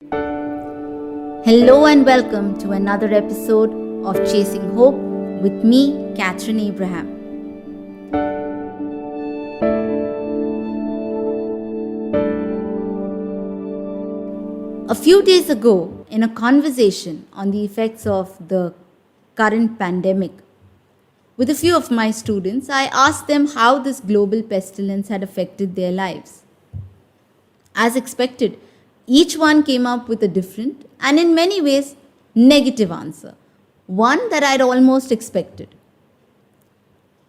Hello and welcome to another episode of Chasing Hope with me, Catherine Abraham. A few days ago, in a conversation on the effects of the current pandemic, with a few of my students, I asked them how this global pestilence had affected their lives. As expected, each one came up with a different and in many ways negative answer, one that I'd almost expected.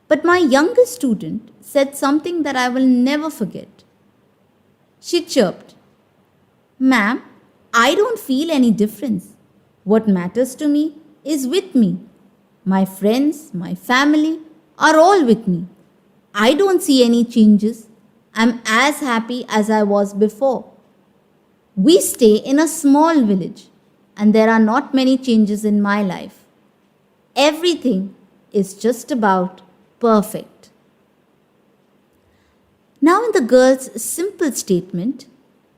But my youngest student said something that I will never forget. She chirped, "Ma'am, I don't feel any difference. What matters to me is with me. My friends, my family are all with me. I don't see any changes. I'm as happy as I was before. We stay in a small village, and there are not many changes in my life. Everything is just about perfect." Now, in the girl's simple statement,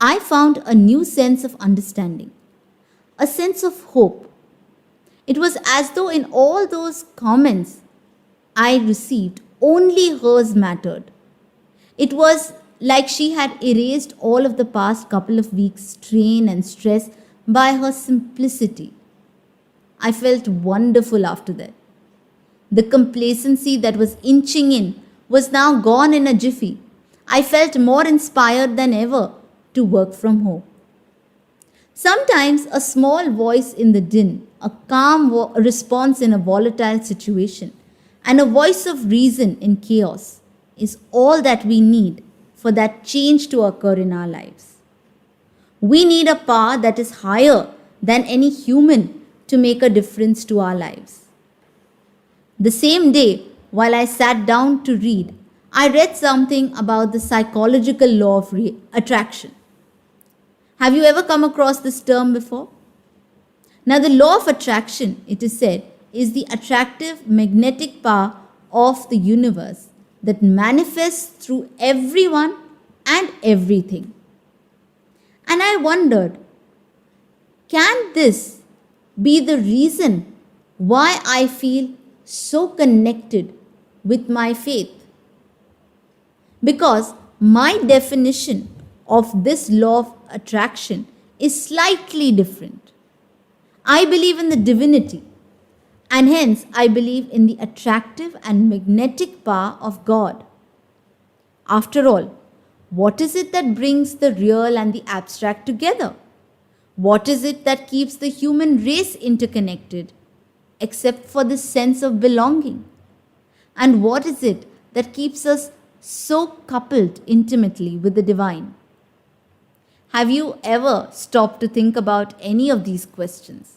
I found a new sense of understanding, a sense of hope. It was as though in all those comments I received, only hers mattered. It was like she had erased all of the past couple of weeks' strain and stress by her simplicity. I felt wonderful after that. The complacency that was inching in was now gone in a jiffy. I felt more inspired than ever to work from home. Sometimes a small voice in the din, a calm response in a volatile situation, and a voice of reason in chaos is all that we need for that change to occur in our lives. We need a power that is higher than any human to make a difference to our lives. The same day, while I sat down to read, I read something about the psychological law of attraction. Have you ever come across this term before? Now, the law of attraction, it is said, is the attractive magnetic power of the universe that manifests through everyone and everything. And I wondered, can this be the reason why I feel so connected with my faith? Because my definition of this law of attraction is slightly different. I believe in the divinity, and hence I believe in the attractive and magnetic power of God. After all, what is it that brings the real and the abstract together? What is it that keeps the human race interconnected, except for this sense of belonging? And what is it that keeps us so coupled intimately with the divine? Have you ever stopped to think about any of these questions?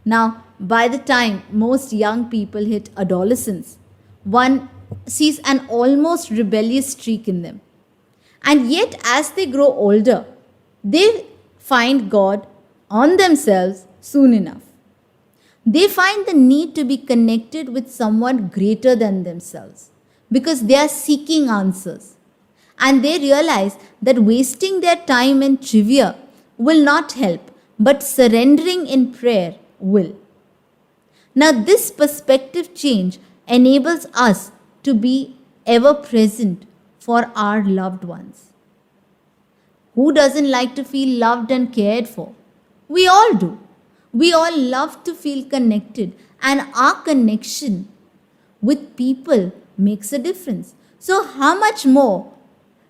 Now, by the time most young people hit adolescence, one sees an almost rebellious streak in them. And yet, as they grow older, they find God on themselves soon enough. They find the need to be connected with someone greater than themselves because they are seeking answers. And they realize that wasting their time in trivia will not help, but surrendering in prayer will. Now, this perspective change enables us to be ever present for our loved ones. Who doesn't like to feel loved and cared for? We all do. We all love to feel connected, and our connection with people makes a difference. So, how much more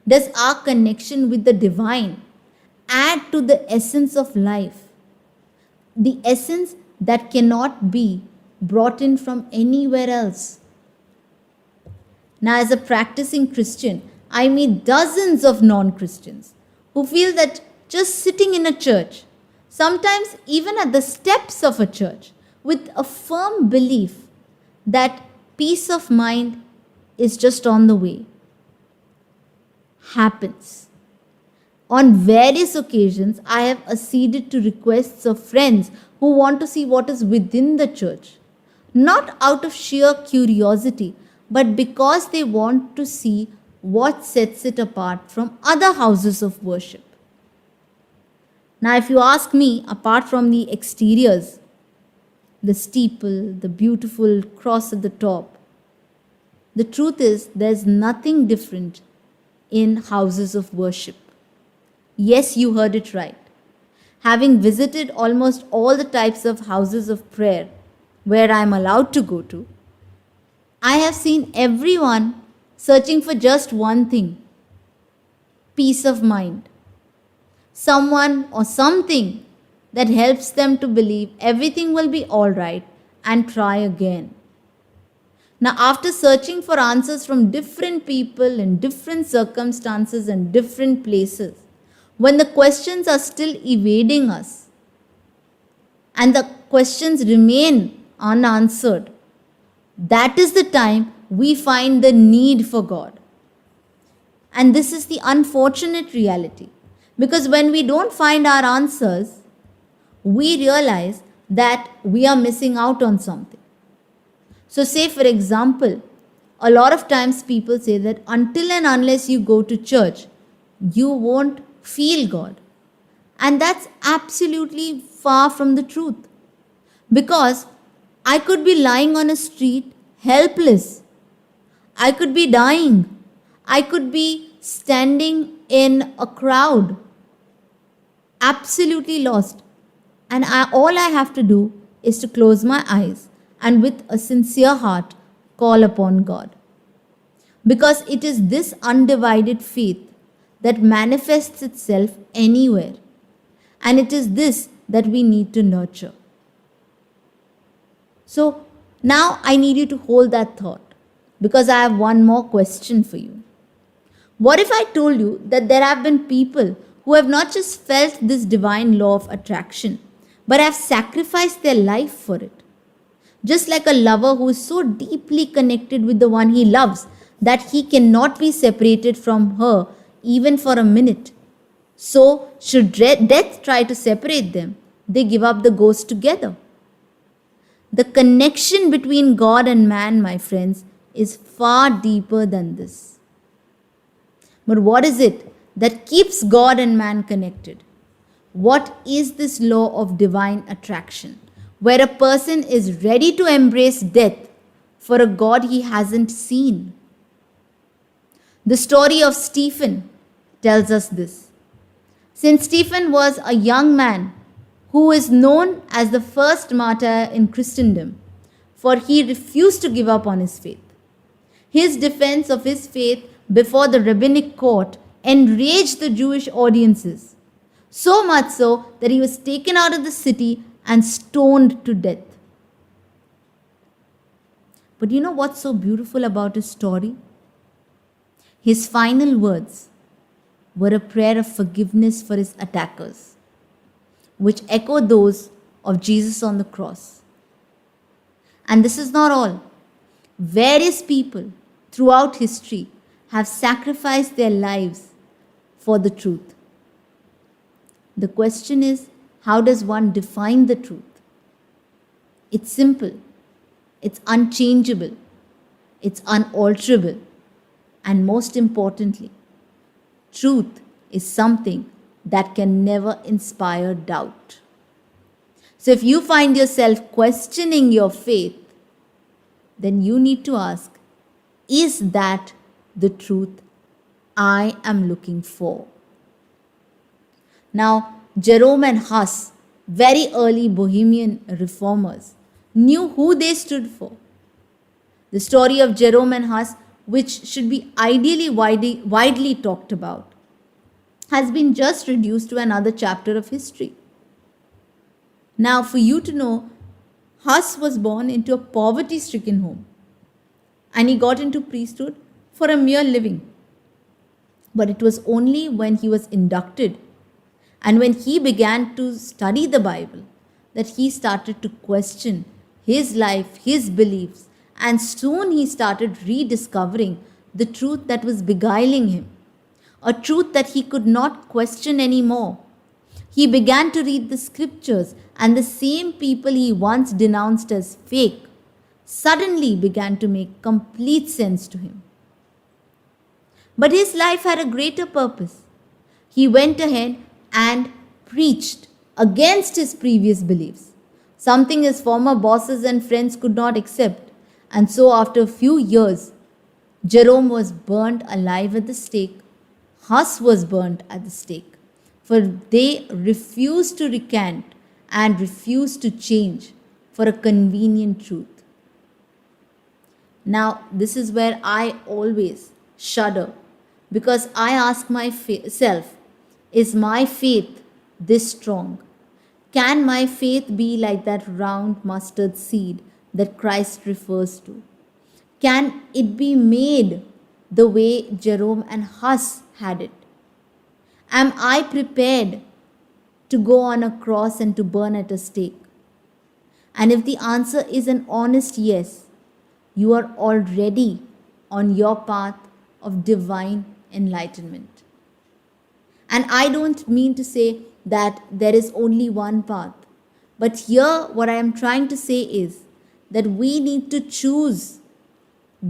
does our connection with the divine add to the essence of life? The essence that cannot be brought in from anywhere else. Now, as a practicing Christian, I meet dozens of non-Christians who feel that just sitting in a church, sometimes even at the steps of a church, with a firm belief that peace of mind is just on the way, happens. On various occasions, I have acceded to requests of friends who want to see what is within the church, not out of sheer curiosity, but because they want to see what sets it apart from other houses of worship. Now, if you ask me, apart from the exteriors, the steeple, the beautiful cross at the top, the truth is there's nothing different in houses of worship. Yes, you heard it right. Having visited almost all the types of houses of prayer where I am allowed to go to, I have seen everyone searching for just one thing: peace of mind. Someone or something that helps them to believe everything will be alright and try again. Now, after searching for answers from different people in different circumstances and different places, when the questions are still evading us and the questions remain unanswered, that is the time we find the need for God. And this is the unfortunate reality. Because when we don't find our answers, we realize that we are missing out on something. So, say for example, a lot of times people say that until and unless you go to church, you won't feel God. And that's absolutely far from the truth. Because I could be lying on a street helpless. I could be dying. I could be standing in a crowd, absolutely lost. And all I have to do is to close my eyes and with a sincere heart call upon God. Because it is this undivided faith that manifests itself anywhere. And it is this that we need to nurture. So now I need you to hold that thought, because I have one more question for you. What if I told you that there have been people who have not just felt this divine law of attraction, but have sacrificed their life for it? Just like a lover who is so deeply connected with the one he loves that he cannot be separated from her even for a minute. So, should death try to separate them, they give up the ghost together. The connection between God and man, my friends, is far deeper than this. But what is it that keeps God and man connected? What is this law of divine attraction, where a person is ready to embrace death for a God he hasn't seen? The story of Stephen tells us this. Since Stephen was a young man who is known as the first martyr in Christendom, for he refused to give up on his faith. His defense of his faith before the rabbinic court enraged the Jewish audiences, so much so that he was taken out of the city and stoned to death. But you know what's so beautiful about his story? His final words were a prayer of forgiveness for his attackers, which echo those of Jesus on the cross. And this is not all. Various people throughout history have sacrificed their lives for the truth. The question is, how does one define the truth? It's simple, it's unchangeable, it's unalterable, and most importantly, truth is something that can never inspire doubt. So if you find yourself questioning your faith, then you need to ask, is that the truth I am looking for? Now, Jerome and Huss, very early Bohemian reformers, knew who they stood for. The story of Jerome and Huss, which should be ideally widely talked about, has been just reduced to another chapter of history. Now, for you to know, Huss was born into a poverty-stricken home, and he got into priesthood for a mere living. But it was only when he was inducted and when he began to study the Bible that he started to question his life, his beliefs, and soon he started rediscovering the truth that was beguiling him, a truth that he could not question anymore. He began to read the scriptures, and the same people he once denounced as fake suddenly began to make complete sense to him. But his life had a greater purpose. He went ahead and preached against his previous beliefs, something his former bosses and friends could not accept. And so, after a few years, Jerome was burnt alive at the stake. Huss was burnt at the stake, for they refused to recant and refused to change for a convenient truth. Now, this is where I always shudder, because I ask myself, is my faith this strong? Can my faith be like that round mustard seed that Christ refers to? Can it be made the way Jerome and Huss had it? Am I prepared to go on a cross and to burn at a stake? And if the answer is an honest yes, you are already on your path of divine enlightenment. And I don't mean to say that there is only one path. But here, what I am trying to say is that we need to choose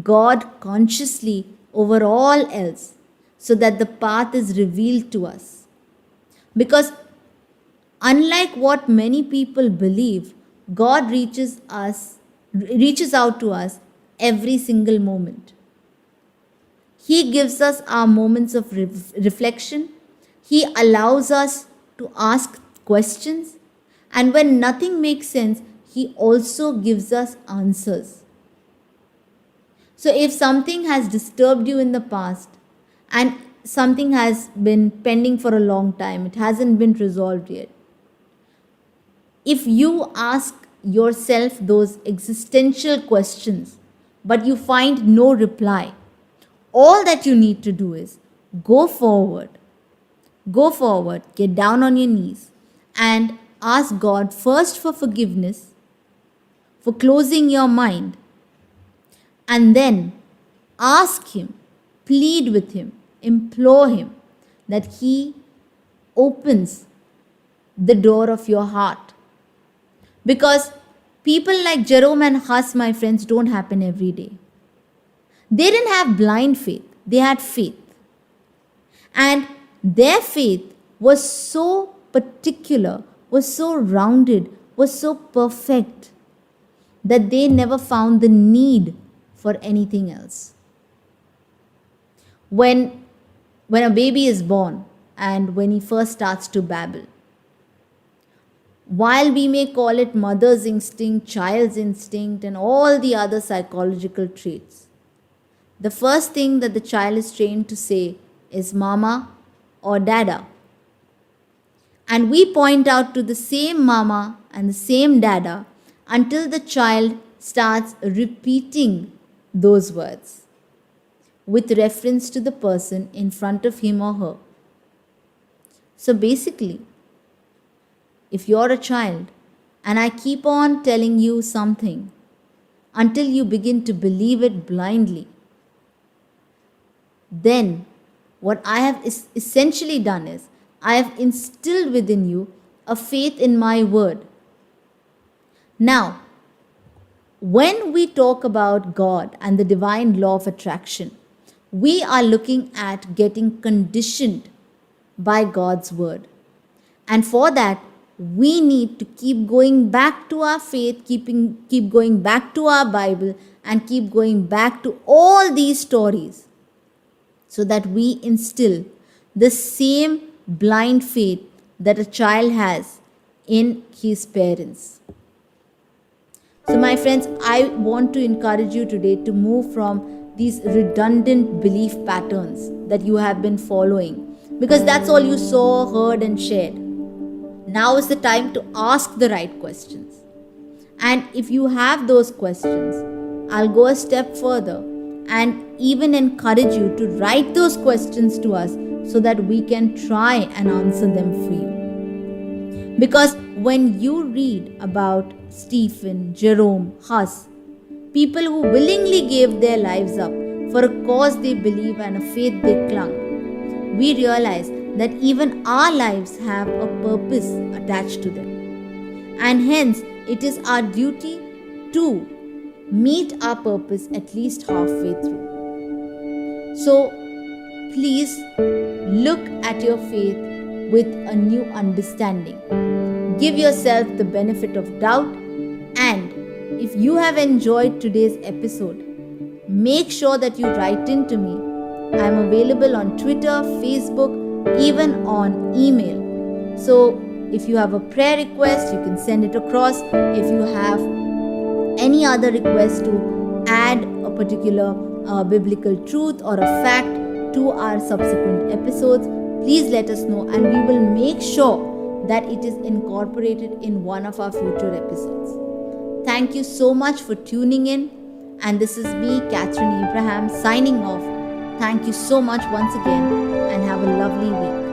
God consciously over all else, so that the path is revealed to us. Because unlike what many people believe, God reaches out to us every single moment. He gives us our moments of reflection. He allows us to ask questions. And when nothing makes sense, He also gives us answers. So if something has disturbed you in the past and something has been pending for a long time, it hasn't been resolved yet, if you ask yourself those existential questions but you find no reply, all that you need to do is go forward, get down on your knees and ask God first for forgiveness, for closing your mind, and then ask Him, plead with Him, implore Him that He opens the door of your heart. Because people like Jerome and Huss, my friends, don't happen every day. They didn't have blind faith, they had faith. And their faith was so particular, was so rounded, was so perfect that they never found the need for anything else. When a baby is born and when he first starts to babble, while we may call it mother's instinct, child's instinct, and all the other psychological traits, the first thing that the child is trained to say is mama or dada. And we point out to the same mama and the same dada until the child starts repeating those words with reference to the person in front of him or her. So basically, if you're a child and I keep on telling you something until you begin to believe it blindly, then what I have essentially done is I have instilled within you a faith in my word. Now, when we talk about God and the divine law of attraction, we are looking at getting conditioned by God's word. And for that, we need to keep going back to our faith, keep going back to our Bible, and keep going back to all these stories so that we instill the same blind faith that a child has in his parents. So, my friends, I want to encourage you today to move from these redundant belief patterns that you have been following, because that's all you saw, heard, and shared. Now is the time to ask the right questions. And if you have those questions, I'll go a step further and even encourage you to write those questions to us so that we can try and answer them for you. Because when you read about Stephen, Jerome, Huss, people who willingly gave their lives up for a cause they believe and a faith they clung, we realize that even our lives have a purpose attached to them. And hence, it is our duty to meet our purpose at least halfway through. So, please look at your faith with a new understanding. Give yourself the benefit of doubt, and if you have enjoyed today's episode, make sure that you write in to me. I am available on Twitter, Facebook, even on email. So if you have a prayer request, you can send it across. If you have any other request to add a particular biblical truth or a fact to our subsequent episodes, please let us know, and we will make sure that it is incorporated in one of our future episodes. Thank you so much for tuning in, and this is me, Catherine Abraham, signing off. Thank you so much once again, and have a lovely week.